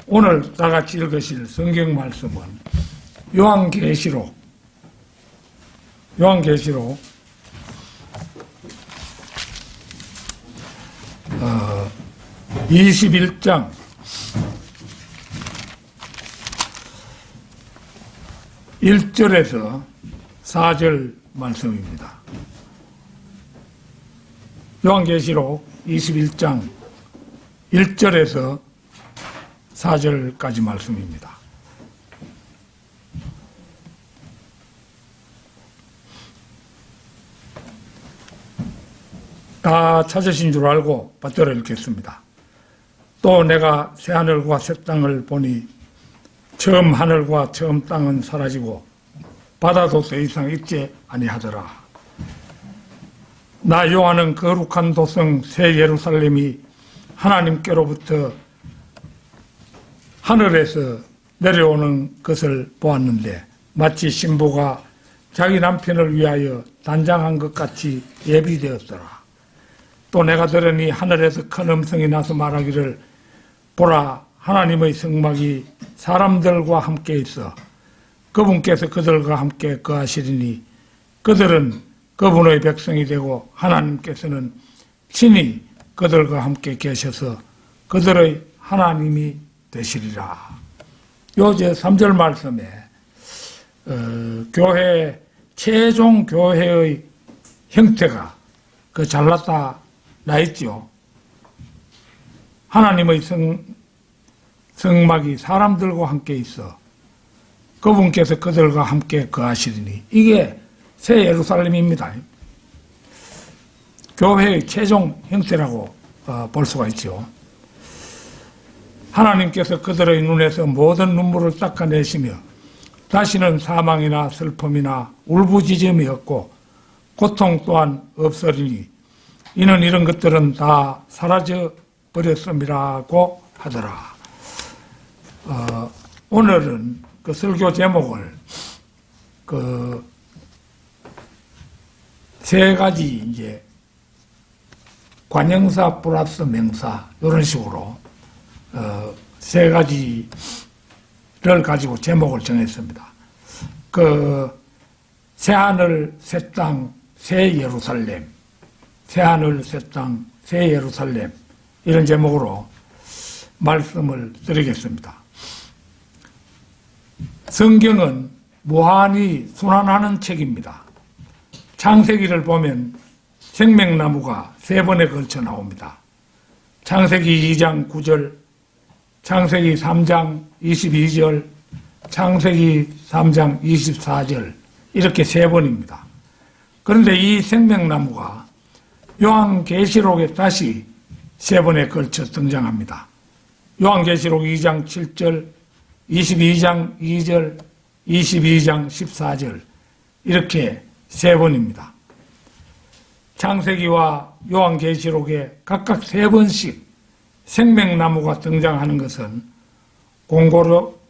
오늘 다 같이 읽으실 성경 말씀은 요한계시록 21장 1절에서 4절 말씀입니다. 요한계시록 21장 1절에서 4절까지 말씀입니다. 다 찾으신 줄 알고 받들어 읽겠습니다. 또 내가 새 하늘과 새 땅을 보니 처음 하늘과 처음 땅은 사라지고 바다도 더 이상 있지 아니하더라. 나 요한은 거룩한 도성 새 예루살렘이 하나님께로부터 하늘에서 내려오는 것을 보았는데 마치 신부가 자기 남편을 위하여 단장한 것 같이 예비되었더라. 또 내가 들으니 하늘에서 큰 음성이 나서 말하기를 보라, 하나님의 성막이 사람들과 함께 있어 그분께서 그들과 함께 거하시리니 그들은 그분의 백성이 되고 하나님께서는 친히 그들과 함께 계셔서 그들의 하나님이 되시리라. 요제 3절 말씀에 교회 최종 교회의 형태가 잘났다 나 있죠. 하나님의 성막이 사람들과 함께 있어 그분께서 그들과 함께 거하시리니 이게 새 예루살렘입니다. 교회의 최종 형태라고 볼 수가 있죠. 하나님께서 그들의 눈에서 모든 눈물을 닦아내시며 다시는 사망이나 슬픔이나 울부짖음이 없고 고통 또한 없으리니 이는 이런 것들은 다 사라져 버렸음이라고 하더라. 오늘은 그 설교 제목을 세 가지 이제 관형사 플러스 명사 이런 식으로 세 가지를 가지고 제목을 정했습니다. 새하늘, 새 땅, 새 예루살렘, 새하늘, 새 땅, 새 예루살렘 이런 제목으로 말씀을 드리겠습니다. 성경은 무한히 순환하는 책입니다. 창세기를 보면 생명나무가 3번에 걸쳐 나옵니다. 창세기 2장 9절, 창세기 3장 22절, 창세기 3장 24절 이렇게 3번입니다. 그런데 이 생명나무가 요한계시록에 다시 3번에 걸쳐 등장합니다. 요한계시록 2장 7절, 22장 2절, 22장 14절 이렇게 3번입니다. 창세기와 요한계시록에 각각 3번씩 생명나무가 등장하는 것은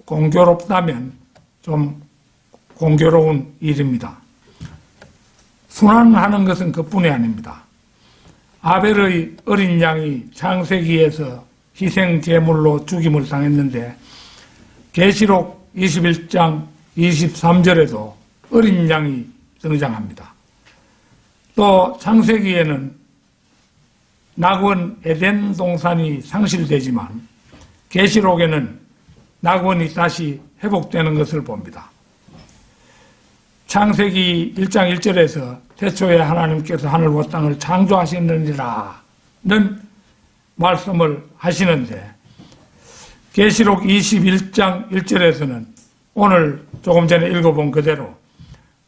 공교롭다면 좀 공교로운 일입니다. 순환하는 것은 그뿐이 아닙니다. 아벨의 어린 양이 창세기에서 희생제물로 죽임을 당했는데 계시록 21장 23절에도 어린 양이 등장합니다. 또 창세기에는 낙원 에덴 동산이 상실되지만 계시록에는 낙원이 다시 회복되는 것을 봅니다. 창세기 1장 1절에서 태초에 하나님께서 하늘과 땅을 창조하셨느니라는 말씀을 하시는데 계시록 21장 1절에서는 오늘 조금 전에 읽어본 그대로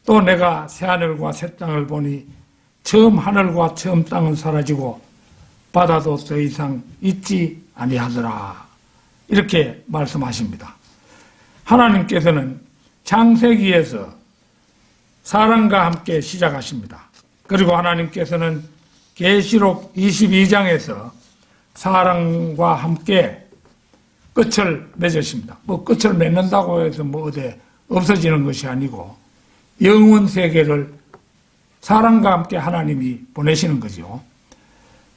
또 내가 새하늘과 새 땅을 보니 처음 하늘과 처음 땅은 사라지고 바다도 더 이상 있지 아니하더라. 이렇게 말씀하십니다. 하나님께서는 창세기에서 사람과 함께 시작하십니다. 그리고 하나님께서는 계시록 22장에서 사람과 함께 끝을 맺으십니다. 끝을 맺는다고 해서 어디 없어지는 것이 아니고 영원 세계를 사람과 함께 하나님이 보내시는 거죠.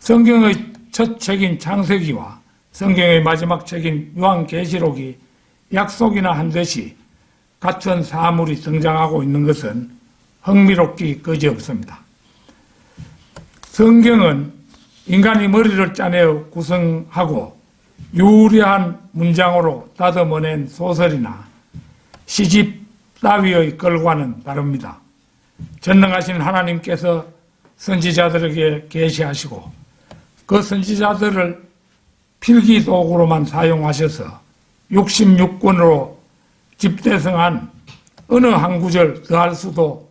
성경의 첫 책인 창세기와 성경의 마지막 책인 요한계시록이 약속이나 한 듯이 같은 사물이 등장하고 있는 것은 흥미롭기 그지없습니다. 성경은 인간이 머리를 짜내어 구성하고 유려한 문장으로 다듬어낸 소설이나 시집 따위의 글과는 다릅니다. 전능하신 하나님께서 선지자들에게 계시하시고 그 선지자들을 필기도구로만 사용하셔서 66권으로 집대성한 어느 한 구절 더할 수도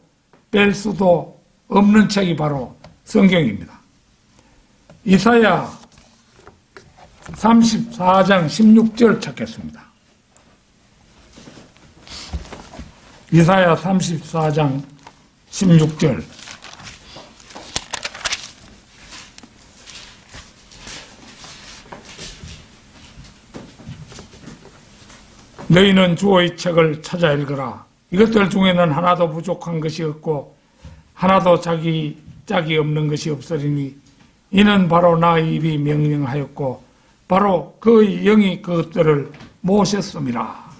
뺄 수도 없는 책이 바로 성경입니다. 이사야 34장 16절 찾겠습니다. 이사야 34장 16절. 너희는 주의 책을 찾아 읽으라. 이것들 중에는 하나도 부족한 것이 없고 하나도 자기 짝이 없는 것이 없으리니 이는 바로 나의 입이 명령하였고 바로 그의 영이 그것들을 모셨음이라.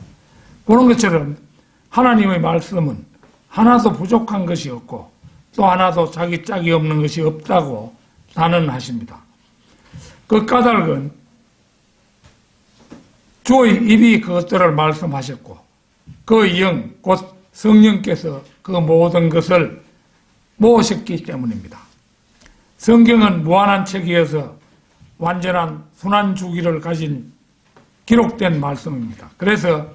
그런 것처럼 하나님의 말씀은 하나도 부족한 것이 없고 또 하나도 자기 짝이 없는 것이 없다고 단언하십니다. 그 까닭은 주의 입이 그것들을 말씀하셨고 그 영, 곧 성령께서 그 모든 것을 모으셨기 때문입니다. 성경은 무한한 책이어서 완전한 순환 주기를 가진 기록된 말씀입니다. 그래서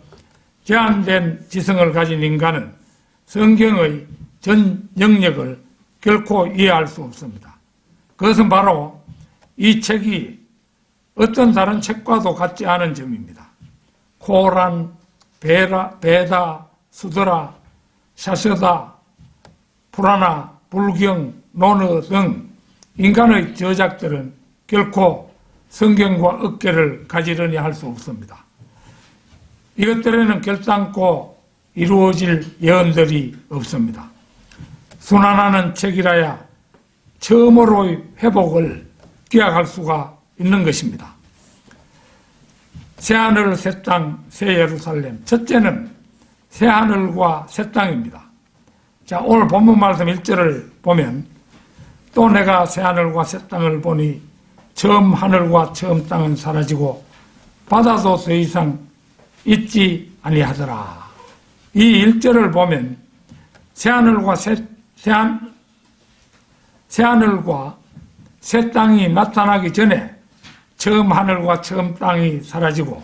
제한된 지성을 가진 인간은 성경의 전 영역을 결코 이해할 수 없습니다. 그것은 바로 이 책이 어떤 다른 책과도 같지 않은 점입니다. 코란, 베다, 수드라, 샤셔다, 프라나, 불경, 노너 등 인간의 저작들은 결코 성경과 어깨를 가지런히 할 수 없습니다. 이것들에는 결단코 이루어질 예언들이 없습니다. 순환하는 책이라야 처음으로의 회복을 기약할 수가 있는 것입니다. 새하늘, 새 땅, 새 예루살렘. 첫째는 새하늘과 새 땅입니다. 자, 오늘 본문 말씀 1절을 보면 또 내가 새하늘과 새 땅을 보니 처음 하늘과 처음 땅은 사라지고 바다도 더 이상 있지 아니하더라. 이 1절을 보면 새하늘과 새 땅이 나타나기 전에 처음 하늘과 처음 땅이 사라지고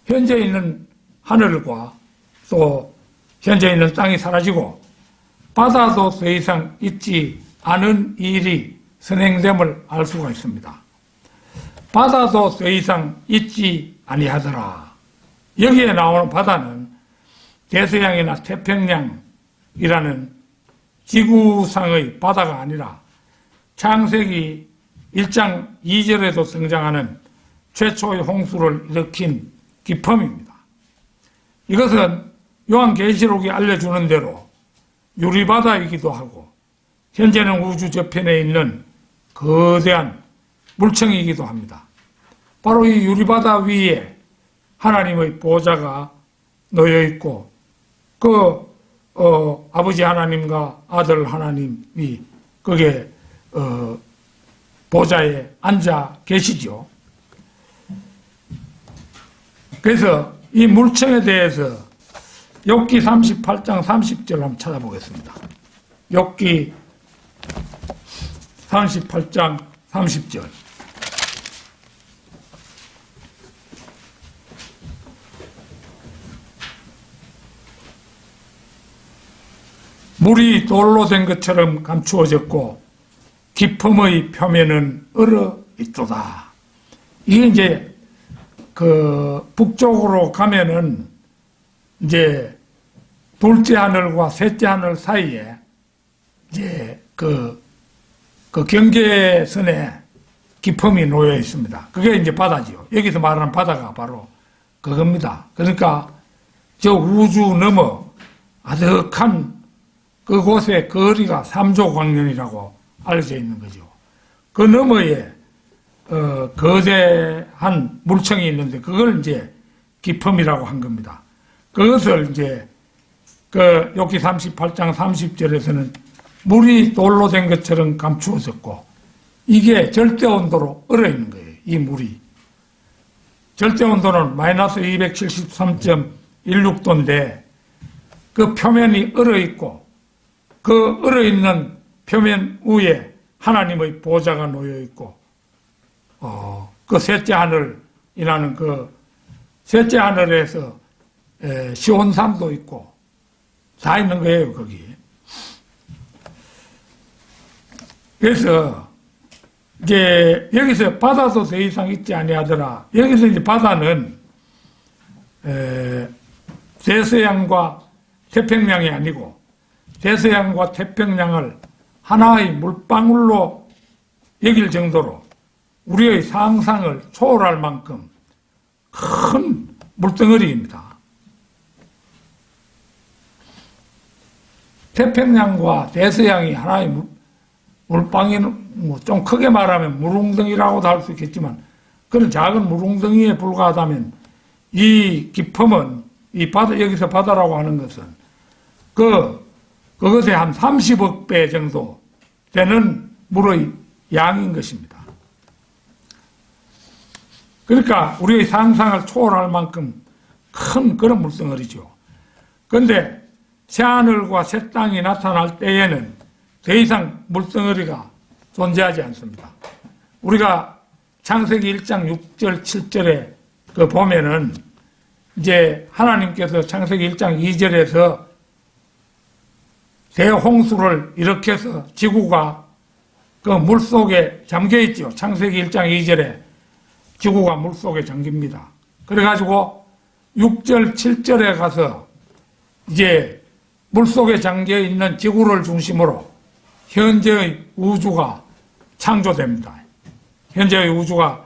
현재 있는 하늘과 또 현재 있는 땅이 사라지고 바다도 더 이상 있지 않은 일이 선행됨을 알 수가 있습니다. 바다도 더 이상 있지 아니하더라. 여기에 나오는 바다는 대서양이나 태평양이라는 지구상의 바다가 아니라 창세기 1장 2절에도 등장하는 최초의 홍수를 일으킨 기품입니다. 이것은 요한계시록이 알려주는 대로 유리바다이기도 하고 현재는 우주 저편에 있는 거대한 물청이기도 합니다. 바로 이 유리바다 위에 하나님의 보좌가 놓여 있고 아버지 하나님과 아들 하나님이 거기에 보좌에 앉아 계시죠. 그래서 이 물청에 대해서 욥기 38장 30절 한번 찾아보겠습니다. 욥기 38장 30절. 물이 돌로 된 것처럼 감추어졌고 깊음의 표면은 얼어 있도다. 이게 이제 북쪽으로 가면은 이제 둘째 하늘과 셋째 하늘 사이에 이제 그 경계선에 깊음이 놓여 있습니다. 그게 이제 바다지요. 여기서 말하는 바다가 바로 그겁니다. 그러니까 저 우주 너머 아득한 그곳의 거리가 3조 광년이라고 알려져 있는 거죠. 그 너머에 거대한 한 물청이 있는데 그걸 이제 기품이라고 한 겁니다. 그것을 이제 그 욥기 38장 30절에서는 물이 돌로 된 것처럼 감추어졌고 이게 절대 온도로 얼어 있는 거예요. 이 물이. 절대 온도는 마이너스 273.16도인데 그 표면이 얼어 있고 그 얼어 있는 표면 위에 하나님의 보좌가 놓여 있고 그 셋째 하늘이라는 그 셋째 하늘에서 시온산도 있고 다 있는 거예요, 거기. 그래서 이제 여기서 바다도 더 이상 있지 아니하더라. 여기서 이제 바다는 대서양과 태평양이 아니고 대서양과 태평양을 하나의 물방울로 여길 정도로 우리의 상상을 초월할 만큼 큰 물덩어리입니다. 태평양과 대서양이 하나의 물방울은 뭐 좀 크게 말하면 물웅덩이라고도 할 수 있겠지만 그런 작은 물웅덩이에 불과하다면 이 깊음은 이 바다, 여기서 바다라고 하는 것은 그것의 한 30억 배 정도 되는 물의 양인 것입니다. 그러니까 우리의 상상을 초월할 만큼 큰 그런 물덩어리죠. 그런데 새하늘과 새 땅이 나타날 때에는 더 이상 물덩어리가 존재하지 않습니다. 우리가 창세기 1장 6절, 7절에 그 보면은 이제 하나님께서 창세기 1장 2절에서 대홍수를 일으켜서 지구가 그 물속에 잠겨 있죠. 창세기 1장 2절에 지구가 물속에 잠깁니다. 그래가지고 6절, 7절에 가서 이제 물속에 잠겨 있는 지구를 중심으로 현재의 우주가 창조됩니다. 현재의 우주가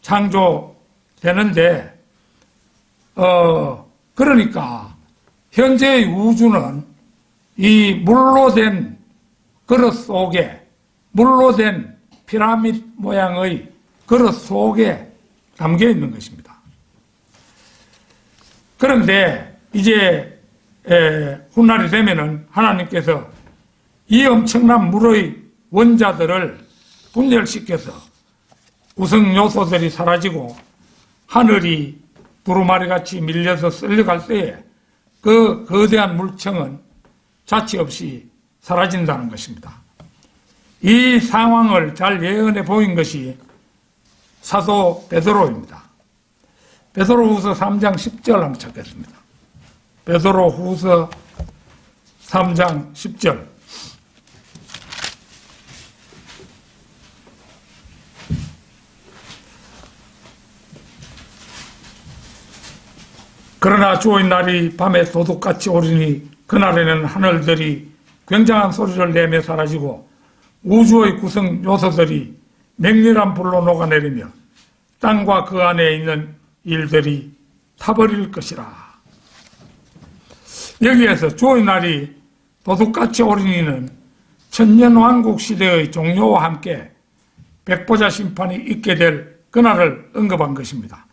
창조되는데, 그러니까 현재의 우주는 이 물로 된 그릇 속에, 물로 된 피라미드 모양의 그릇 속에 담겨 있는 것입니다. 그런데 이제 훗날이 되면은 하나님께서 이 엄청난 물의 원자들을 분열시켜서 구성 요소들이 사라지고 하늘이 두루마리같이 밀려서 쓸려갈 때에 그 거대한 물청은 자취 없이 사라진다는 것입니다. 이 상황을 잘 예언해 보인 것이 사도 베드로입니다. 베드로후서 3장 10절 한번 찾겠습니다. 베드로후서 3장 10절. 그러나 주의 날이 밤에 도둑같이 오리니 그날에는 하늘들이 굉장한 소리를 내며 사라지고 우주의 구성 요소들이 맹렬한 불로 녹아내리며 땅과 그 안에 있는 일들이 타버릴 것이라. 여기에서 주의 날이 도둑같이 오리니는 천년왕국 시대의 종료와 함께 백보자 심판이 있게 될 그날을 언급한 것입니다.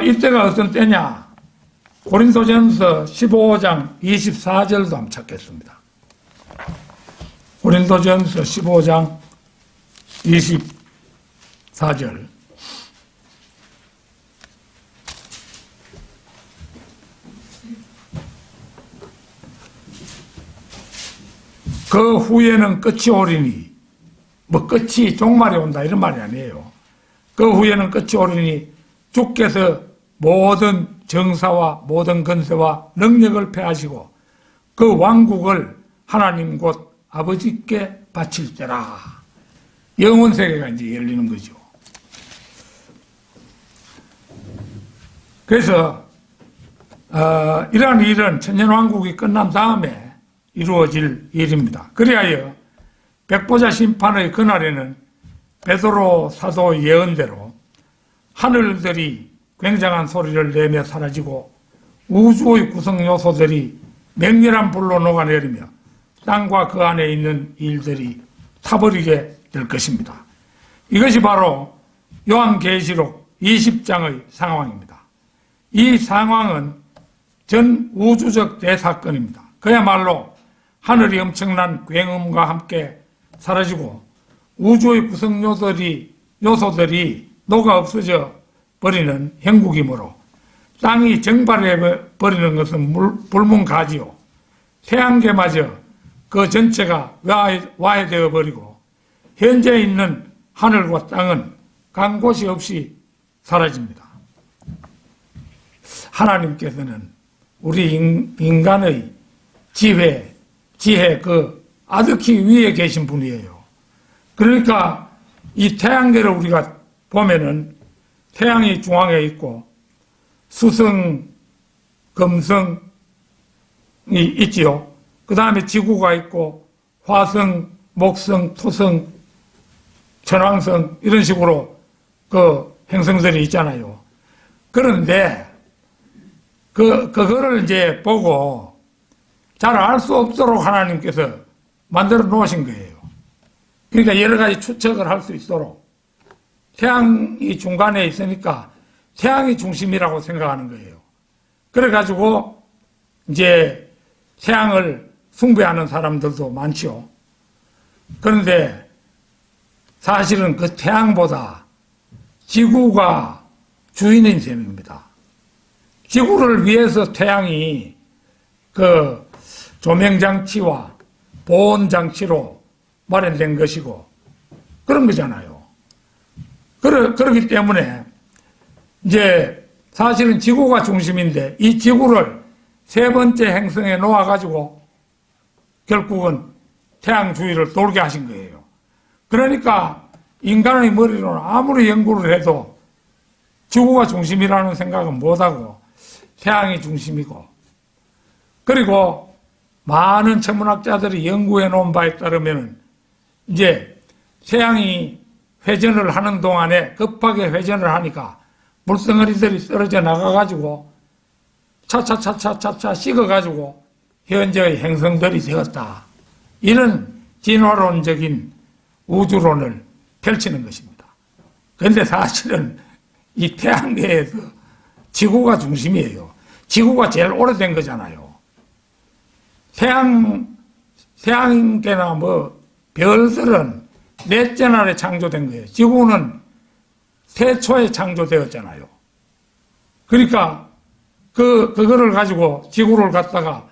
이때가 어떤 때냐? 고린도전서 15장 24절도 한번 찾겠습니다. 고린도전서 15장 24절. 그 후에는 끝이 오리니, 뭐 끝이 종말이 온다 이런 말이 아니에요. 그 후에는 끝이 오리니 주께서 모든 정사와 모든 권세와 능력을 패하시고 그 왕국을 하나님 곧 아버지께 바칠 때라. 영원 세계가 이제 열리는 거죠. 그래서 이러한 일은 천년왕국이 끝난 다음에 이루어질 일입니다. 그리하여 백보자 심판의 그날에는 베드로 사도 예언대로 하늘들이 굉장한 소리를 내며 사라지고 우주의 구성 요소들이 맹렬한 불로 녹아내리며 땅과 그 안에 있는 일들이 타버리게 될 것입니다. 이것이 바로 요한계시록 20장의 상황입니다. 이 상황은 전 우주적 대사건입니다. 그야말로 하늘이 엄청난 굉음과 함께 사라지고 우주의 구성 요소들이 녹아 없어져 버리는 형국이므로 땅이 정발해 버리는 것은 불문가지요. 태양계마저 그 전체가 와해되어 버리고 현재 있는 하늘과 땅은 간 곳이 없이 사라집니다. 하나님께서는 우리 인간의 지혜 그 아득히 위에 계신 분이에요. 그러니까 이 태양계를 우리가 보면은 태양이 중앙에 있고 수성, 금성이 있지요. 그 다음에 지구가 있고 화성, 목성, 토성, 천왕성 이런 식으로 그 행성들이 있잖아요. 그런데 그거를 이제 보고 잘 알 수 없도록 하나님께서 만들어 놓으신 거예요. 그러니까 여러 가지 추측을 할 수 있도록 태양이 중간에 있으니까 태양이 중심이라고 생각하는 거예요. 그래가지고 이제 태양을 숭배하는 사람들도 많죠. 그런데 사실은 그 태양보다 지구가 주인인 셈입니다. 지구를 위해서 태양이 그 조명장치와 보온장치로 마련된 것이고 그런 거잖아요. 그렇기 때문에 이제 사실은 지구가 중심인데 이 지구를 세 번째 행성에 놓아가지고 결국은 태양 주위를 돌게 하신 거예요. 그러니까 인간의 머리로는 아무리 연구를 해도 지구가 중심이라는 생각은 못하고 태양이 중심이고 그리고 많은 천문학자들이 연구해 놓은 바에 따르면 이제 태양이 회전을 하는 동안에 급하게 회전을 하니까 물덩어리들이 떨어져 나가가지고 차차차차차차 식어가지고 현재의 행성들이 되었다. 이런 진화론적인 우주론을 펼치는 것입니다. 그런데 사실은 이 태양계에서 지구가 중심이에요. 지구가 제일 오래된 거잖아요. 태양계나 뭐 별들은 넷째 날에 창조된 거예요. 지구는 태초에 창조되었잖아요. 그러니까 그거를 가지고 지구를 갖다가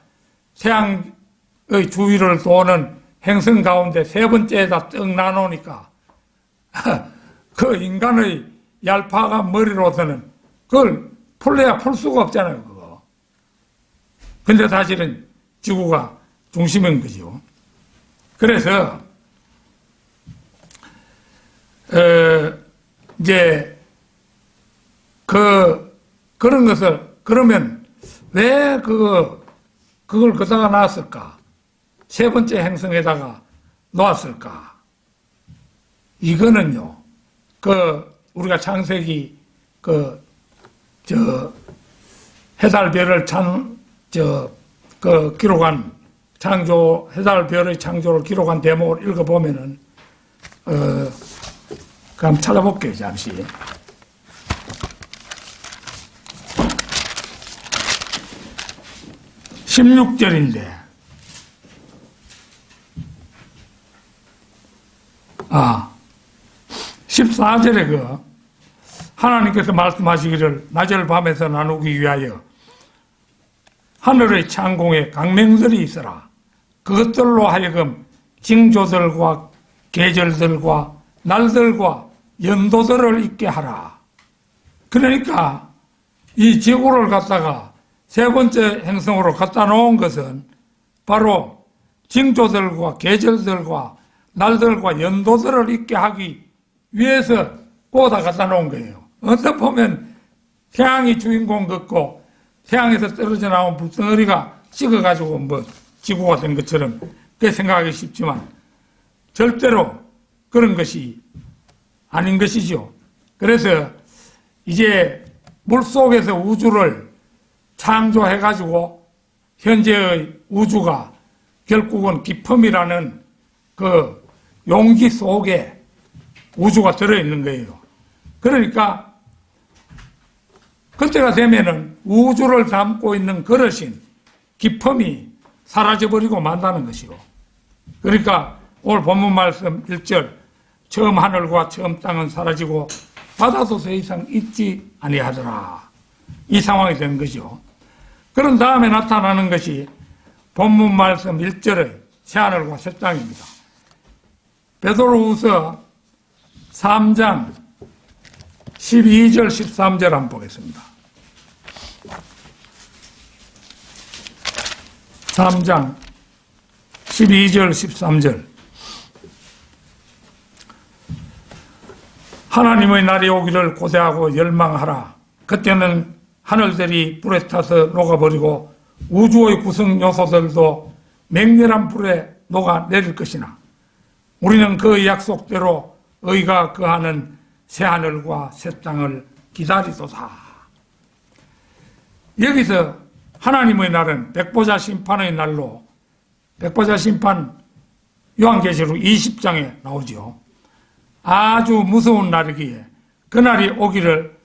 태양의 주위를 도는 행성 가운데 세 번째에다 떡 나누니까 그 인간의 얄파간 머리로서는 그걸 풀래야 풀 수가 없잖아요, 그거. 근데 사실은 지구가 중심인 거죠. 그래서 이제 그런 것을 그러면 왜 그걸 거기다가 놨을까? 세 번째 행성에다가 놓았을까? 이거는요, 우리가 창세기 해달별을 기록한 해달별의 창조를 기록한 대목을 읽어보면은, 한번 찾아볼게요, 잠시. (16절인데) 14절에 하나님께서 말씀하시기를 낮을 밤에서 나누기 위하여 하늘의 창공에 강명들이 있어라. 그것들로 하여금 징조들과 계절들과 날들과 연도들을 있게 하라. 그러니까 이 지구를 갖다가 세 번째 행성으로 갖다 놓은 것은 바로 징조들과 계절들과 날들과 연도들을 있게 하기 위해서 꽂아 갖다 놓은 거예요. 어떻게 보면 태양이 주인공 같고 태양에서 떨어져 나온 불덩어리가 식어가지고 뭐 지구가 된 것처럼 그렇게 생각하기 쉽지만 절대로 그런 것이 아닌 것이죠. 그래서 이제 물속에서 우주를 창조해가지고 현재의 우주가 결국은 기품이라는 그 용기 속에 우주가 들어있는 거예요. 그러니까 그때가 되면은 우주를 담고 있는 그릇인 기품이 사라져버리고 만다는 것이요. 그러니까 오늘 본문 말씀 1절 처음 하늘과 처음 땅은 사라지고 바다도 더 이상 있지 아니하더라. 이 상황이 된 것이요. 그런 다음에 나타나는 것이 본문 말씀 1절의 새하늘과 새 땅입니다. 베드로후서 3장 12절 13절 한번 보겠습니다. 3장 12절 13절 하나님의 날이 오기를 고대하고 열망하라. 그때는 하늘들이 불에 타서 녹아버리고 우주의 구성 요소들도 맹렬한 불에 녹아내릴 것이나 우리는 그 약속대로 의가 거하는 새하늘과 새 땅을 기다리도다. 여기서 하나님의 날은 백보자 심판의 날로, 백보자 심판 요한계시록 20장에 나오죠. 아주 무서운 날이기에 그날이 오기를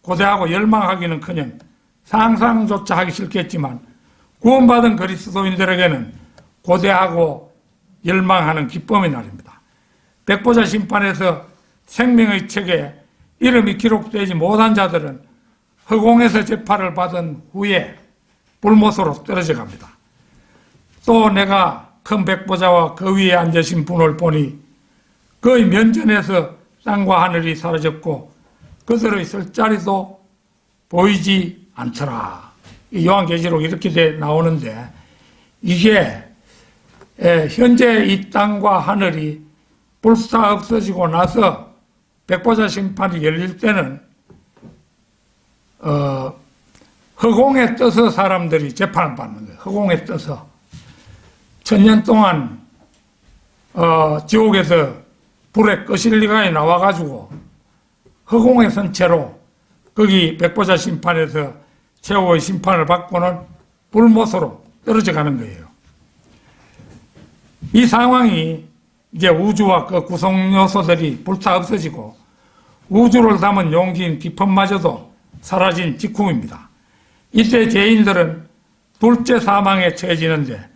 고대하고 열망하기는커녕 상상조차 하기 싫겠지만 구원받은 그리스도인들에게는 고대하고 열망하는 기쁨의 날입니다. 백보자 심판에서 생명의 책에 이름이 기록되지 못한 자들은 허공에서 재판을 받은 후에 불못으로 떨어져 갑니다. 또 내가 큰 백보자와 그 위에 앉으신 분을 보니 그의 면전에서 땅과 하늘이 사라졌고 그들의 설 자리도 보이지 않더라. 요한계시록 이렇게 나오는데 이게 현재 이 땅과 하늘이 불사 없어지고 나서 백보자 심판이 열릴 때는 허공에 떠서 사람들이 재판을 받는 거예요. 허공에 떠서 1000년 동안 지옥에서 불에 거실리가에 나와가지고 허공에 선 채로 거기 백보자 심판에서 최후의 심판을 받고는 불못으로 떨어져 가는 거예요. 이 상황이 이제 우주와 그 구성 요소들이 불타 없어지고 우주를 담은 용기인 기품마저도 사라진 직후입니다. 이때 죄인들은 둘째 사망에 처해지는데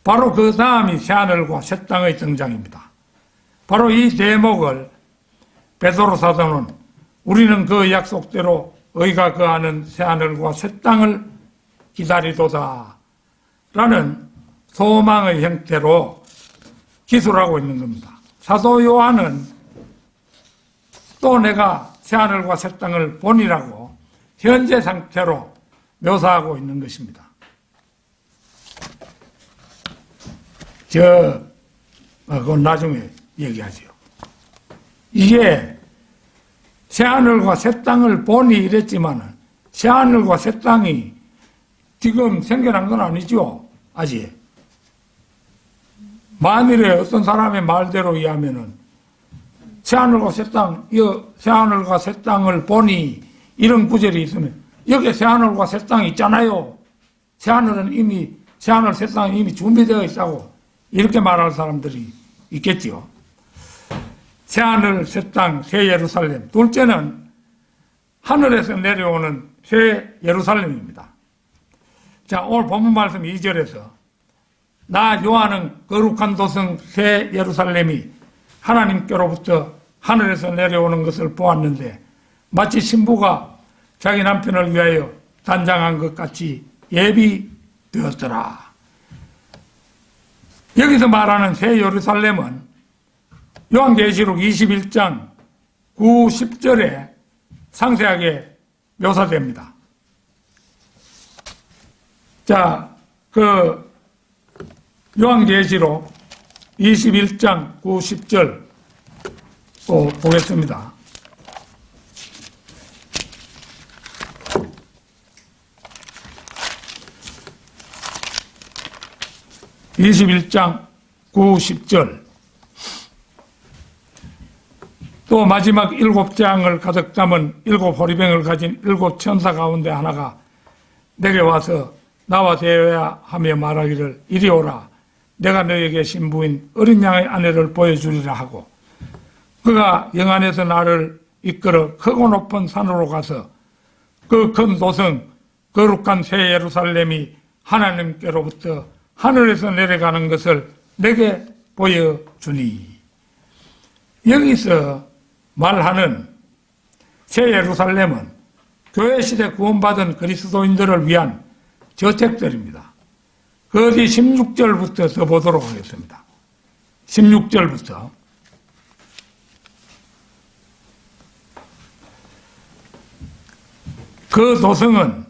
바로 그 다음이 새하늘과 새 땅의 등장입니다. 바로 이 대목을 베드로 사도는 우리는 그 약속대로 의가 거하는 새하늘과 새 땅을 기다리도다 라는 소망의 형태로 기술하고 있는 겁니다. 사도 요한은 또 내가 새하늘과 새 땅을 보니라고 현재 상태로 묘사하고 있는 것입니다. 그건 나중에 얘기하죠. 이게 새하늘과 새 땅을 보니 이랬지만 새하늘과 새 땅이 지금 생겨난 건 아니죠. 아직. 만일에 어떤 사람의 말대로 의하면은 새하늘과 새 땅, 새하늘과 새 땅을 보니 이런 구절이 있으면 여기에 새하늘과 새 땅이 있잖아요. 새하늘, 새 땅이 이미 준비되어 있다고 이렇게 말할 사람들이 있겠지요. 새하늘, 새 땅, 새 예루살렘. 둘째는 하늘에서 내려오는 새 예루살렘입니다. 자, 오늘 본문 말씀 2절에서 나 요한은 거룩한 도성 새 예루살렘이 하나님께로부터 하늘에서 내려오는 것을 보았는데 마치 신부가 자기 남편을 위하여 단장한 것 같이 예비되었더라. 여기서 말하는 새 예루살렘은 요한계시록 21장 9, 10절에 상세하게 묘사됩니다. 자, 요한계시록 21장 9, 10절 보겠습니다. (21장 9, 10절) 또 마지막 7장을 가득 담은 7 호리병을 가진 7 천사 가운데 하나가 내게 와서 나와 대화하며 말하기를 이리 오라 내가 너에게 신부인 어린 양의 아내를 보여주리라 하고 그가 영안에서 나를 이끌어 크고 높은 산으로 가서 그 큰 도성 거룩한 새 예루살렘이 하나님께로부터 하늘에서 내려가는 것을 내게 보여주니. 여기서 말하는 새 예루살렘은 교회 시대 구원받은 그리스도인들을 위한 저택들입니다. 그 어디 16절부터 더 보도록 하겠습니다. 16절부터. 그 도성은,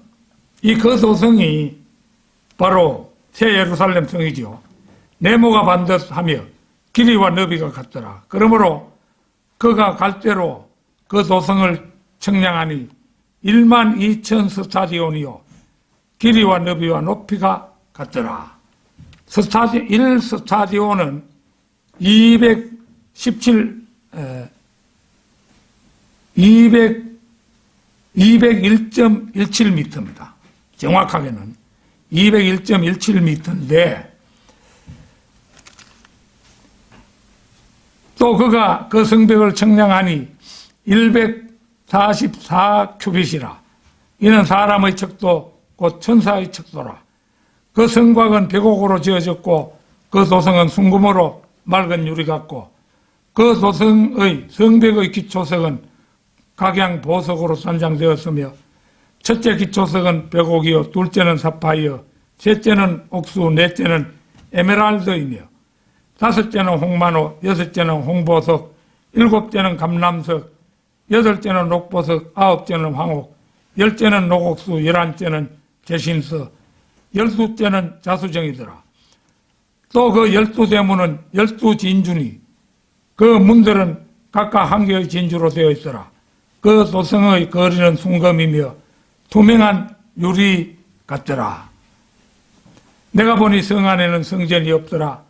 이 그 도성이 바로 새 예루살렘 성이죠. 네모가 반듯하며 길이와 너비가 같더라. 그러므로 그가 갈대로 그 도성을 청량하니 12,000 스타디온이요 길이와 너비와 높이가 같더라. 1 스타디온은 201.17m입니다. 정확하게는 201.17m인데, 또 그가 그 성벽을 청량하니 144큐빗이라. 이는 사람의 척도 곧 천사의 척도라. 그 성곽은 벽옥으로 지어졌고 그 도성은 순금으로 맑은 유리 같고 그 도성의 성벽의 기초석은 각양 보석으로 산장되었으며 첫째 기초석은 벽옥이요 둘째는 사파이어 셋째는 옥수 넷째는 에메랄드이며 다섯째는 홍마노 여섯째는 홍보석 일곱째는 감람석 여덟째는 녹보석 아홉째는 황옥 열째는 녹옥수 열한째는 제신서 열두째는 자수정이더라. 또 그 12대문은 12진주니 그 문들은 각각 한 개의 진주로 되어 있더라. 그 도성의 거리는 순금이며 투명한 유리 같더라. 내가 보니 성 안에는 성전이 없더라.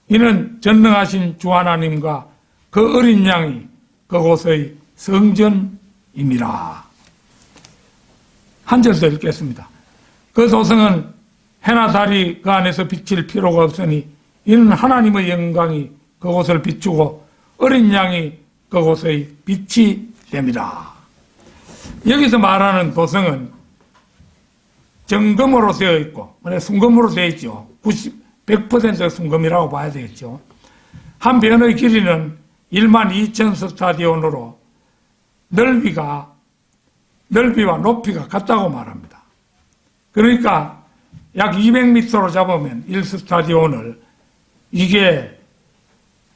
이는 전능하신 주 하나님과 그 어린 양이 그곳의 성전임이라. 한 절 더 읽겠습니다. 그 도성은 해나 달이 그 안에서 비칠 필요가 없으니 이는 하나님의 영광이 그곳을 비추고 어린 양이 그곳의 빛이 됨이라. 여기서 말하는 도성은 정금으로 되어 있고, 순금으로 되어 있죠. 100% 순금이라고 봐야 되겠죠. 한 변의 길이는 12,000 스타디온으로 넓이와 높이가 같다고 말합니다. 그러니까 약 200m로 잡으면 1스타디온을 이게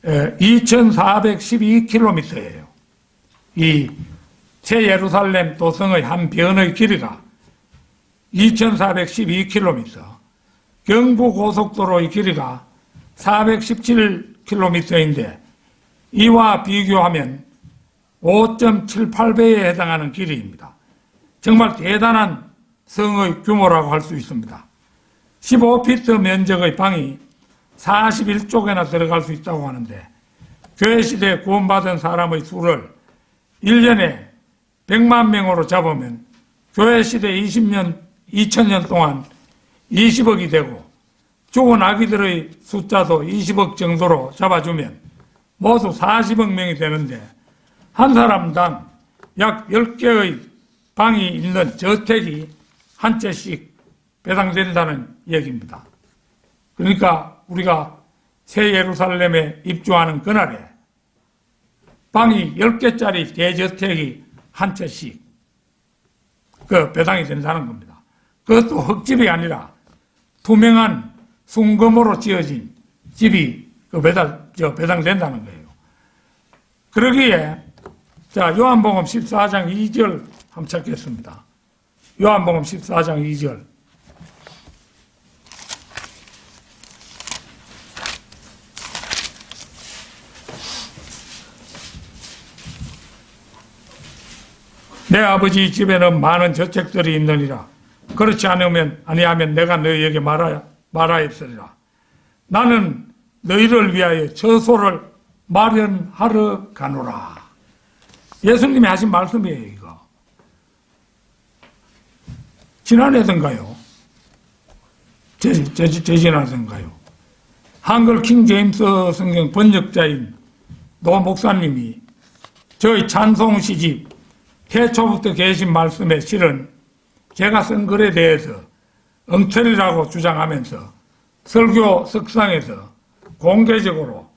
2,412km예요. 이 새 예루살렘 도성의 한 변의 길이가 2,412km, 경부고속도로의 길이가 417km인데 이와 비교하면 5.78배에 해당하는 길이입니다. 정말 대단한 성의 규모라고 할 수 있습니다. 15피트 면적의 방이 41쪽에나 들어갈 수 있다고 하는데 교회 시대에 구원받은 사람의 수를 1년에 100만 명으로 잡으면 교회 시대 2000년 동안 20억이 되고 죽은 아기들의 숫자도 20억 정도로 잡아주면 모두 40억 명이 되는데 한 사람당 약 10개의 방이 있는 저택이 한 채씩 배당된다는 얘기입니다. 그러니까 우리가 새 예루살렘에 입주하는 그날에 방이 10개짜리 대저택이 한 채씩 배당이 된다는 겁니다. 그것도 흙집이 아니라 투명한 순금으로 지어진 집이 배당된다는 거예요. 그러기에 자, 요한복음 14장 2절 한번 찾겠습니다. 요한복음 14장 2절. 내 아버지 집에는 많은 저택들이 있느니라. 그렇지 아니하면 내가 너희에게 말하였으리라. 나는 너희를 위하여 처소를 마련하러 가노라. 예수님이 하신 말씀이에요, 이거. 지난해던가요? 재지난해던가요? 한글 킹 제임스 성경 번역자인 노 목사님이 저희 찬송 시집 태초부터 계신 말씀에 실은 제가 쓴 글에 대해서 엉터리라고 주장하면서 설교 석상에서 공개적으로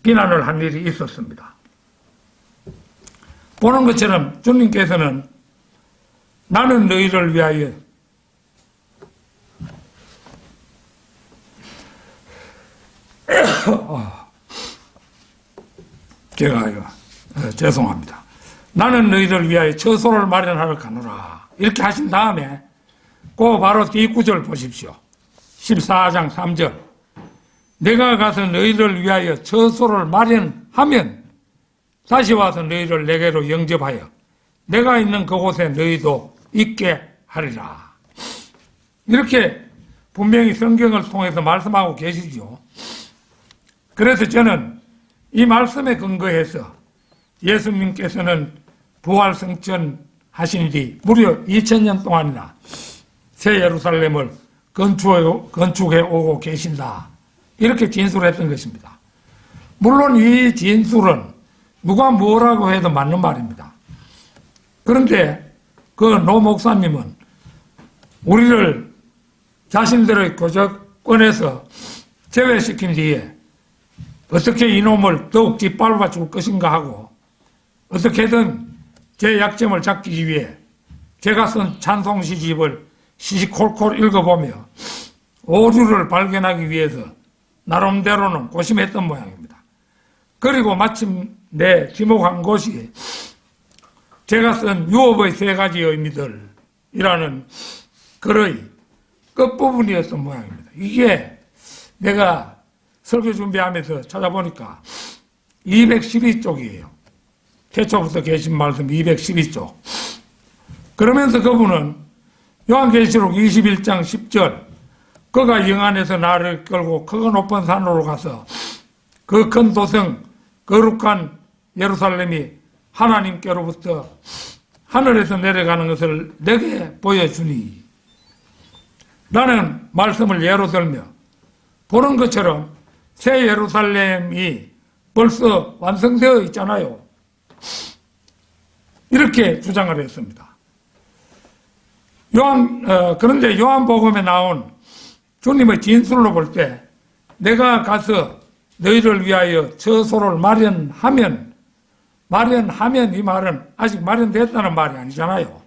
비난을 한 일이 있었습니다. 보는 것처럼 주님께서는 나는 너희를 위하여 죄송합니다. 나는 너희를 위하여 처소를 마련하러 가노라. 이렇게 하신 다음에 그 바로 뒷구절 보십시오. 14장 3절. 내가 가서 너희를 위하여 처소를 마련하면 다시 와서 너희를 내게로 영접하여 내가 있는 그곳에 너희도 있게 하리라. 이렇게 분명히 성경을 통해서 말씀하고 계시죠. 그래서 저는 이 말씀에 근거해서 예수님께서는 부활승천 하신 뒤 무려 2000년 동안이나 새 예루살렘을 건축해 오고 계신다. 이렇게 진술했던 것입니다. 물론 이 진술은 누가 뭐라고 해도 맞는 말입니다. 그런데 그 노 목사님은 우리를 자신들의 교적권에서 제외시킨 뒤에 어떻게 이놈을 더욱 짓밟아 줄 것인가 하고 어떻게든 제 약점을 잡기 위해 제가 쓴 찬송 시집을 시시콜콜 읽어보며 오류를 발견하기 위해서 나름대로는 고심했던 모양입니다. 그리고 마침 내 지목한 곳이 제가 쓴 유업의 3가지 의미들이라는 글의 끝부분이었던 모양입니다. 이게 내가 설교 준비하면서 찾아보니까 212쪽이에요. 태초부터 계신 말씀 212쪽. 그러면서 그분은 요한계시록 21장 10절 그가 영안에서 나를 끌고 크고 높은 산으로 가서 그 큰 도성 거룩한 예루살렘이 하나님께로부터 하늘에서 내려가는 것을 내게 보여주니 라는 말씀을 예로 들며 보는 것처럼 새 예루살렘이 벌써 완성되어 있잖아요. 이렇게 주장을 했습니다. 그런데 요한복음에 나온 주님의 진술로 볼 때 내가 가서 너희를 위하여 처소를 마련하면 이 말은 아직 마련됐다는 말이 아니잖아요.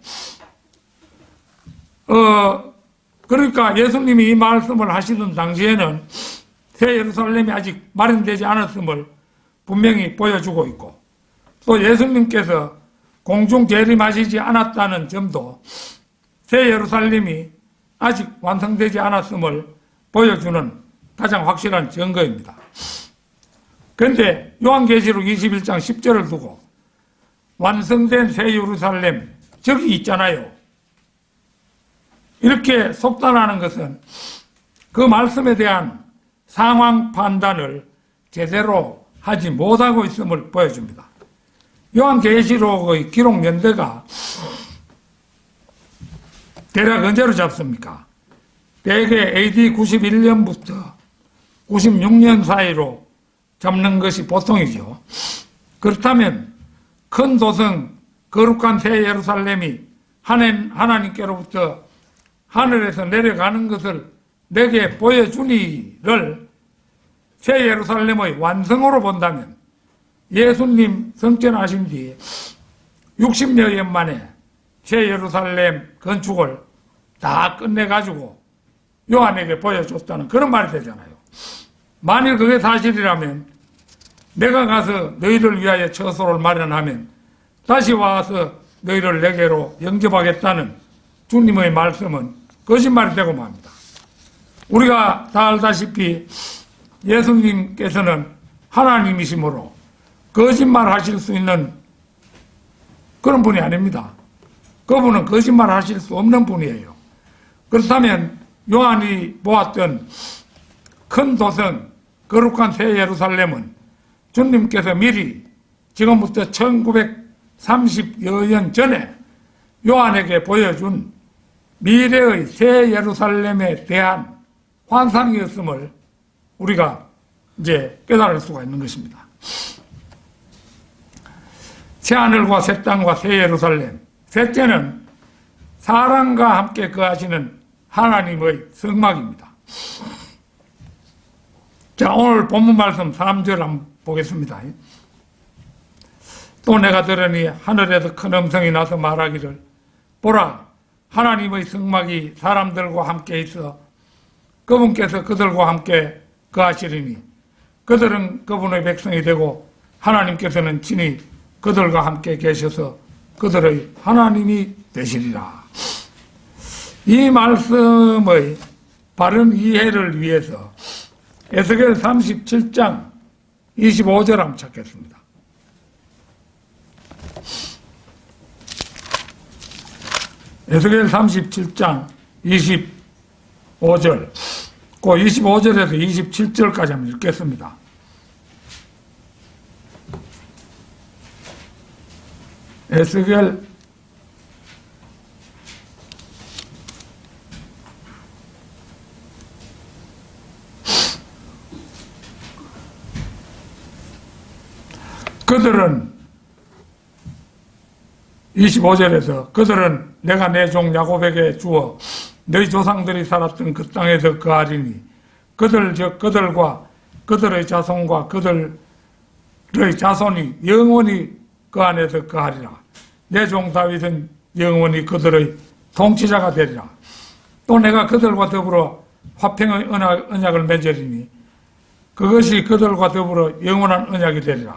그러니까 예수님이 이 말씀을 하시는 당시에는 새 예루살렘이 아직 마련되지 않았음을 분명히 보여주고 있고 또 예수님께서 공중 재림하시지 않았다는 점도 새 예루살렘이 아직 완성되지 않았음을 보여주는 가장 확실한 증거입니다. 그런데 요한계시록 21장 10절을 두고 완성된 새 예루살렘 저기 있잖아요. 이렇게 속단하는 것은 그 말씀에 대한 상황 판단을 제대로 하지 못하고 있음을 보여줍니다. 요한계시록의 기록 연대가 대략 언제로 잡습니까? 대개 AD 91년부터 96년 사이로 잡는 것이 보통이죠. 그렇다면 큰 도성 거룩한 새 예루살렘이 하나님께로부터 하늘에서 내려가는 것을 내게 보여주니를 새 예루살렘의 완성으로 본다면 예수님 성천하신 뒤 60여 년 만에 새 예루살렘 건축을 다 끝내가지고 요한에게 보여줬다는 그런 말이 되잖아요. 만일 그게 사실이라면 내가 가서 너희를 위하여 처소를 마련하면 다시 와서 너희를 내게로 영접하겠다는 주님의 말씀은 거짓말이 되고 맙니다. 우리가 다 알다시피 예수님께서는 하나님이시므로 거짓말 하실 수 있는 그런 분이 아닙니다. 그분은 거짓말 하실 수 없는 분이에요. 그렇다면 요한이 보았던 큰 도성 거룩한 새 예루살렘은 주님께서 미리 지금부터 1930여 년 전에 요한에게 보여준 미래의 새 예루살렘에 대한 환상이었음을 우리가 이제 깨달을 수가 있는 것입니다. 새하늘과 새 땅과 새 예루살렘. 셋째는 사람과 함께 거하시는 하나님의 성막입니다. 자, 오늘 본문 말씀 3절 한번 보겠습니다. 또 내가 들으니 하늘에서 큰 음성이 나서 말하기를 보라, 하나님의 성막이 사람들과 함께 있어 그분께서 그들과 함께 거하시리니 그들은 그분의 백성이 되고 하나님께서는 친히 그들과 함께 계셔서 그들의 하나님이 되시리라. 이 말씀의 바른 이해를 위해서 에스겔 37장 25절 한번 찾겠습니다. 에스겔 37장 25절, 그 25절에서 27절까지 한번 읽겠습니다. 에스겔 그들은 25절에서 그들은 내가 내 종 야곱에게 주어 너희 조상들이 살았던 그 땅에서 거하리니 그들과 그들의 자손과 그들의 자손이 영원히 그 안에서 거하리라. 내 종 다윗은 영원히 그들의 통치자가 되리라. 또 내가 그들과 더불어 화평의 언약을 맺으리니 그것이 그들과 더불어 영원한 언약이 되리라.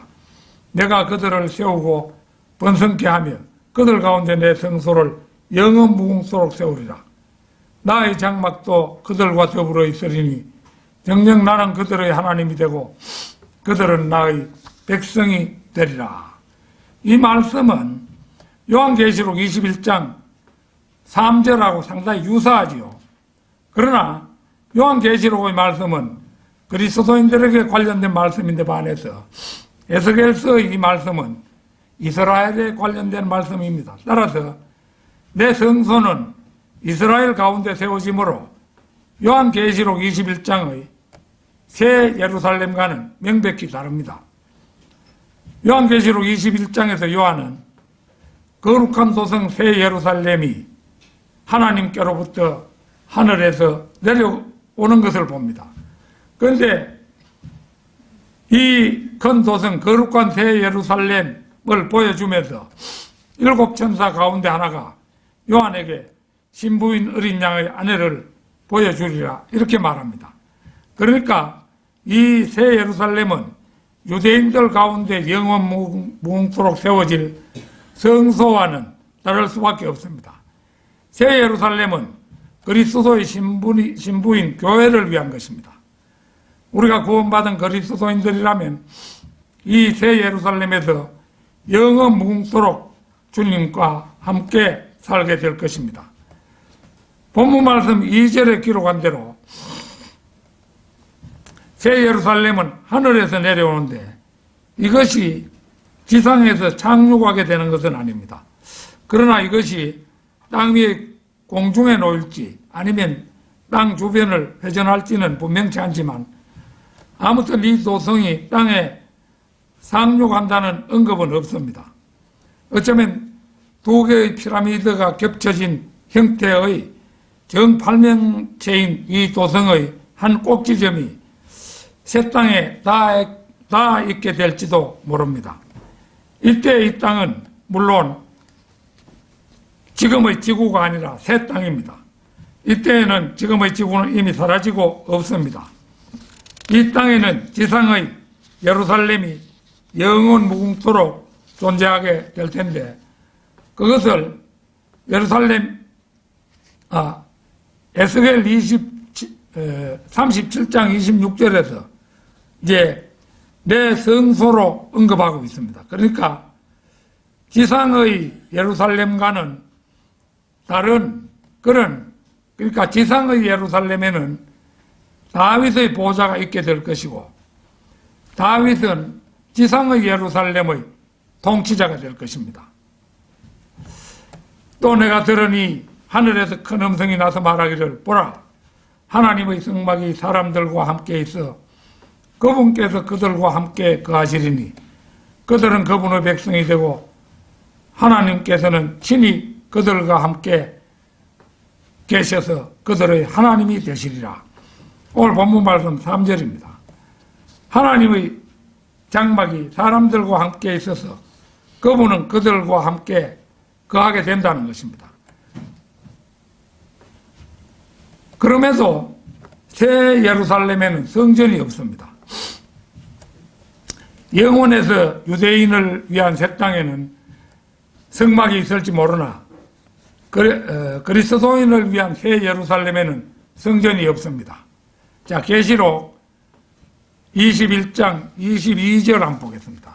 내가 그들을 세우고 번성케 하며 그들 가운데 내 성소를 영원 무궁토록 세우리라. 나의 장막도 그들과 더불어 있으리니 정녕 나는 그들의 하나님이 되고 그들은 나의 백성이 되리라. 이 말씀은 요한계시록 21장 3절하고 상당히 유사하지요. 그러나 요한계시록의 말씀은 그리스도인들에게 관련된 말씀인데 반해서 에스겔서의 이 말씀은 이스라엘에 관련된 말씀입니다. 따라서 내 성소는 이스라엘 가운데 세워지므로 요한계시록 21장의 새 예루살렘과는 명백히 다릅니다. 요한계시록 21장에서 요한은 거룩한 도성 새 예루살렘이 하나님께로부터 하늘에서 내려오는 것을 봅니다. 그런데 이 큰 도성 거룩한 새 예루살렘을 보여주면서 7천사 가운데 하나가 요한에게 신부인 어린 양의 아내를 보여주리라 이렇게 말합니다. 그러니까 이 새 예루살렘은 유대인들 가운데 영원 무궁토록 세워질 성소와는 다를 수밖에 없습니다. 새 예루살렘은 그리스도의 신부인 교회를 위한 것입니다. 우리가 구원받은 그리스도인들이라면 이 새 예루살렘에서 영원 무궁토록 주님과 함께 살게 될 것입니다. 본문 말씀 2절에 기록한 대로 새 예루살렘은 하늘에서 내려오는데 이것이 지상에서 착륙하게 되는 것은 아닙니다. 그러나 이것이 땅 위에 공중에 놓일지 아니면 땅 주변을 회전할지는 분명치 않지만 아무튼 이 도성이 땅에 상륙한다는 언급은 없습니다. 어쩌면 두 개의 피라미드가 겹쳐진 형태의 정팔명체인 이 도성의 한 꼭지점이 새 땅에 닿아 있게 될지도 모릅니다. 이때 이 땅은 물론 지금의 지구가 아니라 새 땅입니다. 이때에는 지금의 지구는 이미 사라지고 없습니다. 이 땅에는 지상의 예루살렘이 영원 무궁토록 존재하게 될 텐데 그것을 에스겔 37장 26절에서 이제 내 성소로 언급하고 있습니다. 그러니까 지상의 예루살렘과는 다른 그러니까 지상의 예루살렘에는 다윗의 보좌가 있게 될 것이고 다윗은 지상의 예루살렘의 통치자가 될 것입니다. 또 내가 들으니 하늘에서 큰 음성이 나서 말하기를 보라 하나님의 성막이 사람들과 함께 있어 그분께서 그들과 함께 거하시리니 그들은 그분의 백성이 되고 하나님께서는 친히 그들과 함께 계셔서 그들의 하나님이 되시리라. 오늘 본문 말씀 3절입니다. 하나님의 장막이 사람들과 함께 있어서 그분은 그들과 함께 거하게 된다는 것입니다. 그럼에도 새 예루살렘에는 성전이 없습니다. 영원에서 유대인을 위한 새 땅에는 성막이 있을지 모르나 그리스도인을 위한 새 예루살렘에는 성전이 없습니다. 자, 계시록 21장 22절 한번 보겠습니다.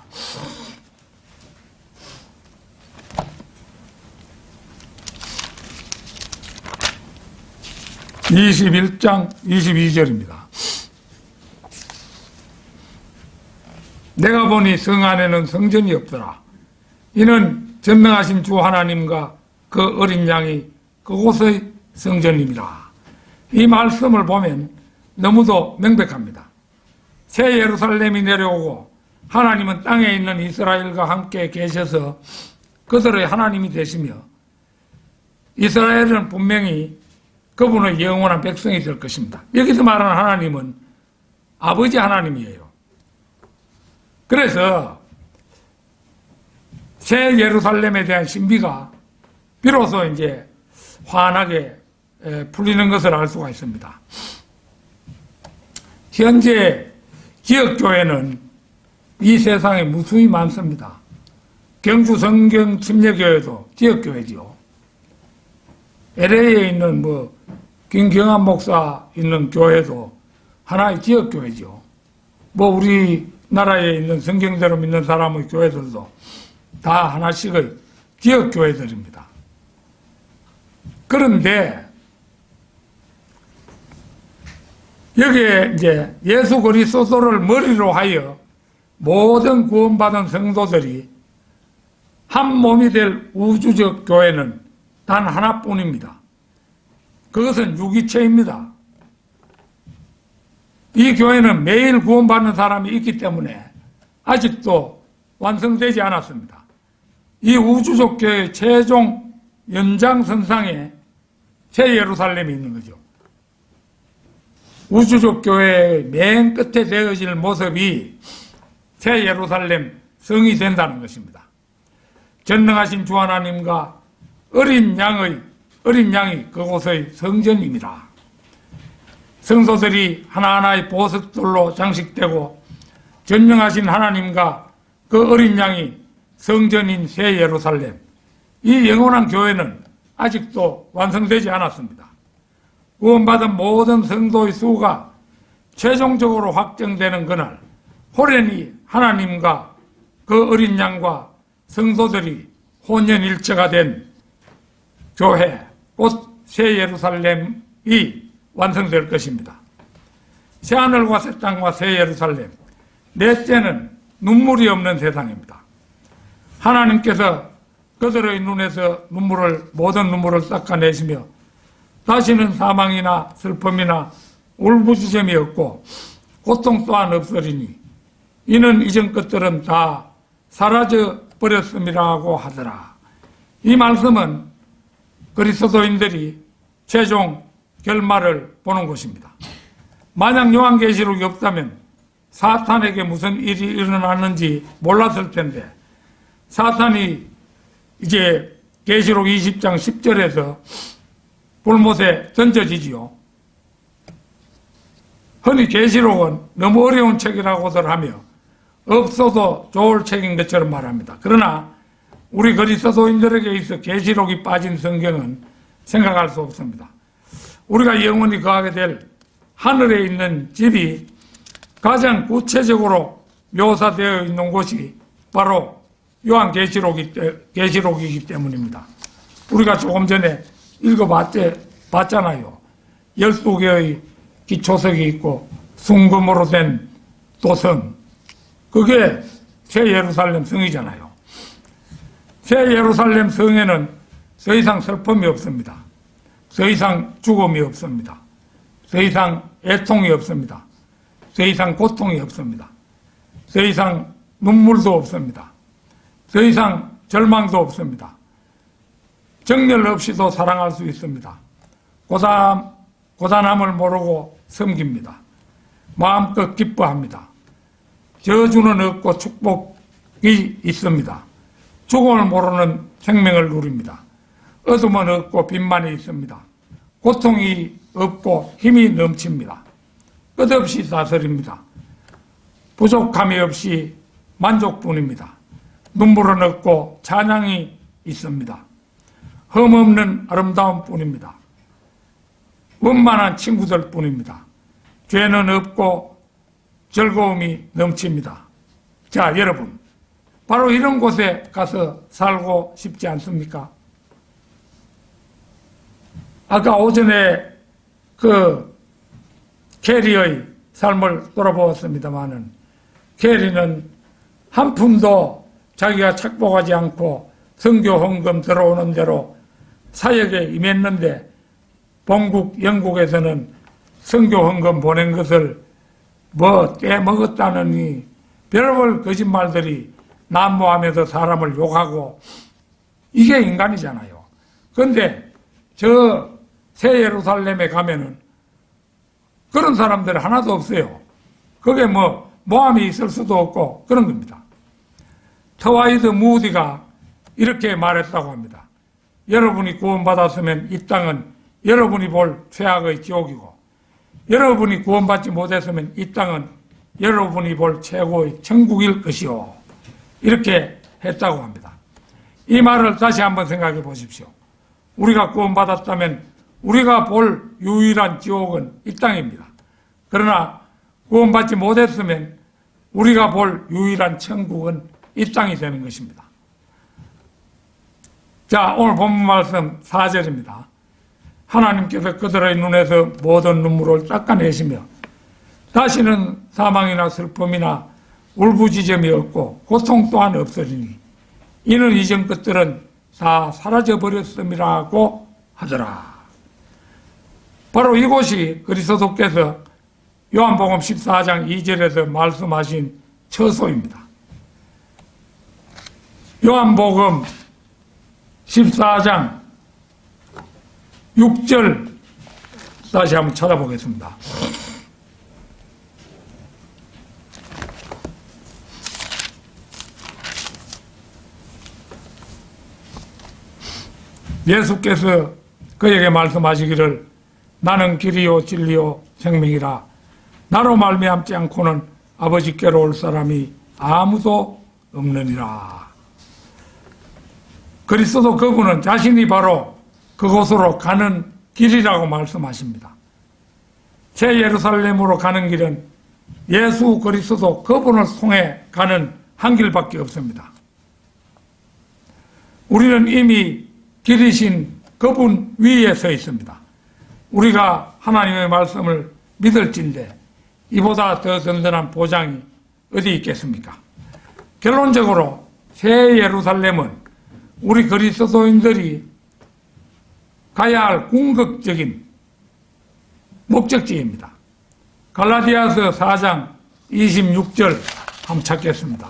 (21장 22절입니다) 내가 보니 성 안에는 성전이 없더라. 이는 전능하신 주 하나님과 그 어린 양이 그곳의 성전입니다. 이 말씀을 보면 너무도 명백합니다. 새 예루살렘이 내려오고 하나님은 땅에 있는 이스라엘과 함께 계셔서 그들의 하나님이 되시며 이스라엘은 분명히 그분의 영원한 백성이 될 것입니다. 여기서 말하는 하나님은 아버지 하나님이에요. 그래서 새 예루살렘에 대한 신비가 비로소 이제 환하게 풀리는 것을 알 수가 있습니다. 현재 지역교회는 이 세상에 무수히 많습니다. 경주 성경 침례교회도 지역교회지요. LA에 있는 김경환 목사 있는 교회도 하나의 지역교회죠. 우리나라에 있는 성경대로 믿는 사람의 교회들도 다 하나씩의 지역교회들입니다. 그런데 여기에 이제 예수 그리스도를 머리로 하여 모든 구원받은 성도들이 한 몸이 될 우주적 교회는 단 하나뿐입니다. 그것은 유기체입니다. 이 교회는 매일 구원받는 사람이 있기 때문에 아직도 완성되지 않았습니다. 이 우주적 교회의 최종 연장선상에 새 예루살렘이 있는 거죠. 우주적 교회의 맨 끝에 되어질 모습이 새 예루살렘 성이 된다는 것입니다. 전능하신 주 하나님과 어린 양이 그곳의 성전입니다. 성도들이 하나하나의 보석들로 장식되고 전능하신 하나님과 그 어린 양이 성전인 새 예루살렘, 이 영원한 교회는 아직도 완성되지 않았습니다. 구원받은 모든 성도의 수가 최종적으로 확정되는 그날 호련히 하나님과 그 어린 양과 성도들이 혼연일체가 된 교회, 곧 새 예루살렘이 완성될 것입니다. 새하늘과 새 땅과 새 예루살렘, 넷째는 눈물이 없는 세상입니다. 하나님께서 그들의 눈에서 모든 눈물을 닦아내시며 다시는 사망이나 슬픔이나 울부짖음이 없고 고통 또한 없으리니 이는 이전 것들은 다 사라져 버렸음이라고 하더라. 이 말씀은 그리스도인들이 최종 결말을 보는 것입니다. 만약 요한계시록이 없다면 사탄에게 무슨 일이 일어났는지 몰랐을 텐데 사탄이 이제 계시록 20장 10절에서 불못에 던져지지요. 흔히 계시록은 너무 어려운 책이라고들 하며 없어도 좋을 책인 것처럼 말합니다. 그러나 우리 그리스도인들에게 있어 계시록이 빠진 성경은 생각할 수 없습니다. 우리가 영원히 거하게 될 하늘에 있는 집이 가장 구체적으로 묘사되어 있는 곳이 바로 요한계시록이기 때문입니다. 우리가 조금 전에 읽어봤잖아요. 12개의 기초석이 있고 순금으로 된 도성, 그게 새 예루살렘 성이잖아요. 새 예루살렘 성에는 더 이상 슬픔이 없습니다. 더 이상 죽음이 없습니다. 더 이상 애통이 없습니다. 더 이상 고통이 없습니다. 더 이상 눈물도 없습니다. 더 이상 절망도 없습니다. 정열 없이도 사랑할 수 있습니다. 고단함을 모르고 섬깁니다. 마음껏 기뻐합니다. 저주는 없고 축복이 있습니다. 죽음을 모르는 생명을 누립니다. 어둠은 없고 빛만이 있습니다. 고통이 없고 힘이 넘칩니다. 끝없이 다스립니다. 부족함이 없이 만족뿐입니다. 눈물은 없고 찬양이 있습니다. 흠없는 아름다움 뿐입니다. 원만한 친구들 뿐입니다. 죄는 없고 즐거움이 넘칩니다. 자, 여러분, 바로 이런 곳에 가서 살고 싶지 않습니까? 아까 오전에 그 캐리의 삶을 돌아보았습니다마는, 캐리는 한 푼도 자기가 착복하지 않고 선교 헌금 들어오는 대로 사역에 임했는데, 본국 영국에서는 선교 헌금 보낸 것을 떼먹었다느니 별별 거짓말들이 난무하면서 사람을 욕하고, 이게 인간이잖아요. 그런데 저 새 예루살렘에 가면은 그런 사람들 하나도 없어요. 그게 모함이 있을 수도 없고 그런 겁니다. 트와이드 무디가 이렇게 말했다고 합니다. 여러분이 구원받았으면 이 땅은 여러분이 볼 최악의 지옥이고, 여러분이 구원받지 못했으면 이 땅은 여러분이 볼 최고의 천국일 것이요. 이렇게 했다고 합니다. 이 말을 다시 한번 생각해 보십시오. 우리가 구원받았다면 우리가 볼 유일한 지옥은 이 땅입니다. 그러나 구원받지 못했으면 우리가 볼 유일한 천국은 이 땅이 되는 것입니다. 자, 오늘 본문 말씀 4절입니다. 하나님께서 그들의 눈에서 모든 눈물을 닦아내시며 다시는 사망이나 슬픔이나 울부짖음이 없고 고통 또한 없으리니 이는 이전 것들은 다 사라져버렸음이라고 하더라. 바로 이곳이 그리스도께서 요한복음 14장 2절에서 말씀하신 처소입니다. 요한복음 14장 6절 다시 한번 찾아보겠습니다. 예수께서 그에게 말씀하시기를 나는 길이요 진리요 생명이라 나로 말미암지 않고는 아버지께로 올 사람이 아무도 없느니라. 그리스도 그분은 자신이 바로 그곳으로 가는 길이라고 말씀하십니다. 새 예루살렘으로 가는 길은 예수 그리스도 그분을 통해 가는 한 길밖에 없습니다. 우리는 이미 길이신 그분 위에 서 있습니다. 우리가 하나님의 말씀을 믿을진데 이보다 더 든든한 보장이 어디 있겠습니까? 결론적으로 새 예루살렘은 우리 그리스도인들이 가야 할 궁극적인 목적지입니다. 갈라디아서 4장 26절 한번 찾겠습니다.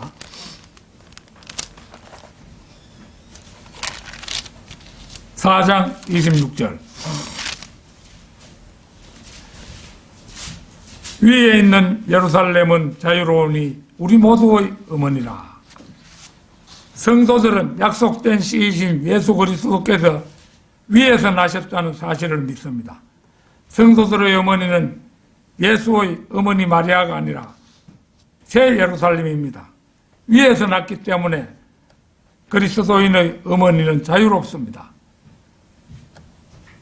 (4장 26절) 위에 있는 예루살렘은 자유로우니 우리 모두의 어머니라. 성도들은 약속된 씨이신 예수 그리스도께서 위에서 나셨다는 사실을 믿습니다. 성도들의 어머니는 예수의 어머니 마리아가 아니라 새 예루살렘입니다. 위에서 났기 때문에 그리스도인의 어머니는 자유롭습니다.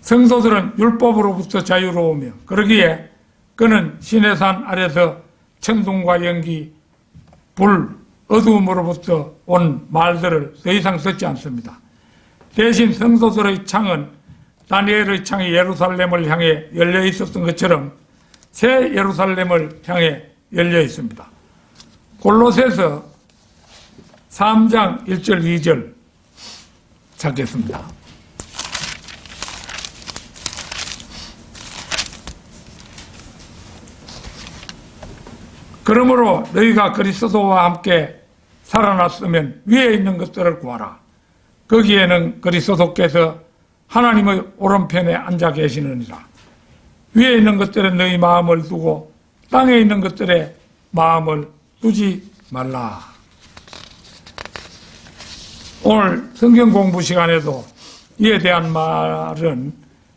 성도들은 율법으로부터 자유로우며 그러기에 그는 시내산 아래서 천둥과 연기, 불, 어두움으로부터 온 말들을 더 이상 듣지 않습니다. 대신 성도들의 창은 다니엘의 창이 예루살렘을 향해 열려 있었던 것처럼 새 예루살렘을 향해 열려 있습니다. 골로새서 3장 1절 2절 찾겠습니다. 그러므로 너희가 그리스도와 함께 살아났으면 위에 있는 것들을 구하라. 거기에는 그리스도께서 하나님의 오른편에 앉아 계시느니라. 위에 있는 것들에 너희 마음을 두고 땅에 있는 것들에 마음을 두지 말라. 오늘 성경 공부 시간에도 이에 대한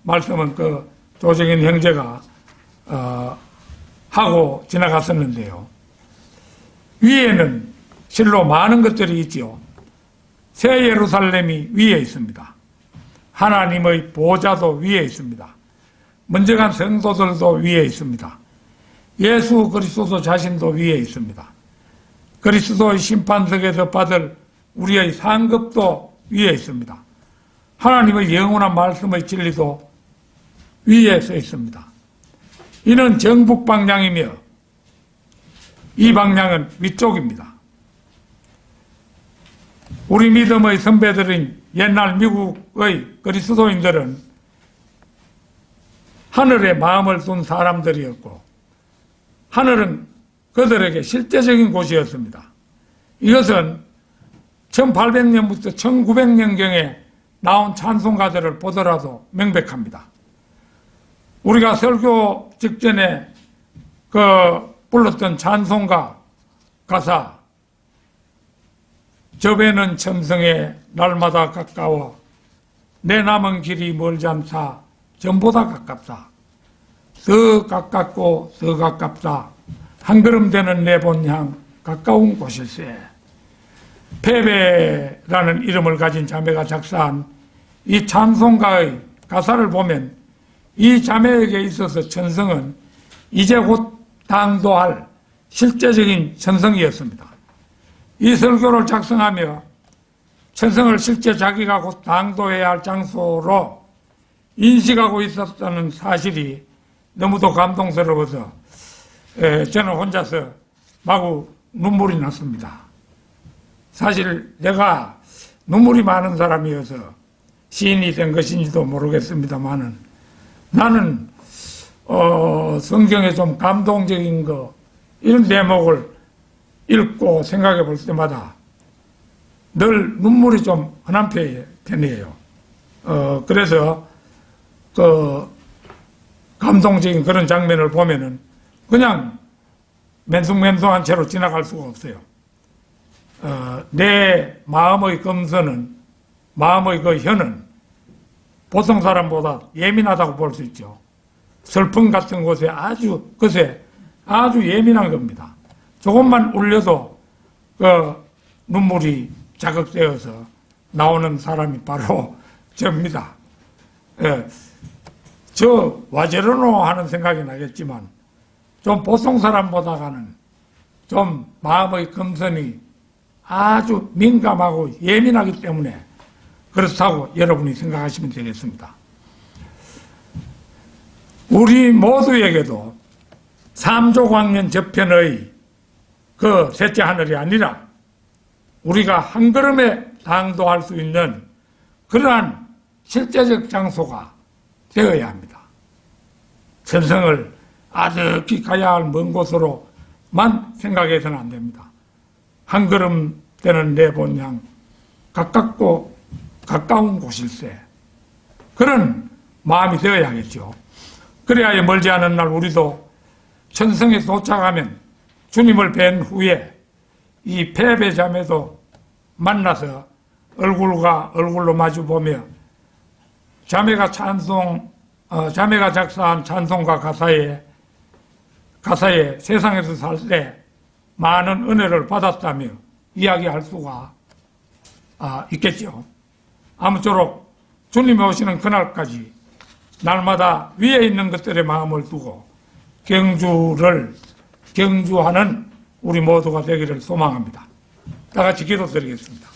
말씀은 그 조정인 형제가 하고 지나갔었는데요. 위에는 실로 많은 것들이 있지요. 새 예루살렘이 위에 있습니다. 하나님의 보좌도 위에 있습니다. 먼저 간 성도들도 위에 있습니다. 예수 그리스도 자신도 위에 있습니다. 그리스도의 심판석에서 받을 우리의 상급도 위에 있습니다. 하나님의 영원한 말씀의 진리도 위에 서 있습니다. 이는 정북 방향이며 이 방향은 위쪽입니다. 우리 믿음의 선배들인 옛날 미국의 그리스도인들은 하늘에 마음을 둔 사람들이었고 하늘은 그들에게 실제적인 곳이었습니다. 이것은 1800년부터 1900년경에 나온 찬송가들을 보더라도 명백합니다. 우리가 설교 직전에 불렀던 찬송가 가사, 저 배는 천성에 날마다 가까워 내 남은 길이 멀지 않다 전보다 가깝다. 더 가깝고 더 가깝다. 한 걸음 되는 내 본향 가까운 곳일세. 패배라는 이름을 가진 자매가 작사한 이 찬송가의 가사를 보면 이 자매에게 있어서 천성은 이제 곧 당도할 실제적인 천성이었습니다. 이 설교를 작성하며 천성을 실제 자기가 곧 당도해야 할 장소로 인식하고 있었다는 사실이 너무도 감동스러워서 저는 혼자서 마구 눈물이 났습니다. 사실 내가 눈물이 많은 사람이어서 시인이 된 것인지도 모르겠습니다만은 나는 성경에 좀 감동적인 거 이런 대목을 읽고 생각해 볼 때마다 늘 눈물이 좀 흔한 편이에요. 그래서 감동적인 그런 장면을 보면은 그냥 맨숭맨숭한 채로 지나갈 수가 없어요. 내 마음의 검선은, 마음의 그 혀는 보통 사람보다 예민하다고 볼 수 있죠. 슬픔 같은 곳에 것에 아주 예민한 겁니다. 조금만 울려도 눈물이 자극되어서 나오는 사람이 바로 저입니다. 저 와제르노 하는 생각이 나겠지만 좀 보통 사람보다는 좀 마음의 검선이 아주 민감하고 예민하기 때문에 그렇다고 여러분이 생각하시면 되겠습니다. 우리 모두에게도 삼조광년 저편의 그 셋째 하늘이 아니라 우리가 한 걸음에 당도할 수 있는 그러한 실제적 장소가 되어야 합니다. 천성을 아득히 가야 할 먼 곳으로만 생각해서는 안 됩니다. 한 걸음 되는 내 본향 가깝고 가까운 곳일세. 그런 마음이 되어야겠죠. 그래야 멀지 않은 날 우리도 천성에 도착하면 주님을 뵌 후에 이 패배자매도 만나서 얼굴과 얼굴로 마주보며 자매가 작사한 찬송가 가사에 세상에서 살 때 많은 은혜를 받았다며 이야기할 수가 있겠죠. 아무쪼록 주님이 오시는 그날까지 날마다 위에 있는 것들의 마음을 두고 경주하는 우리 모두가 되기를 소망합니다. 다 같이 기도드리겠습니다.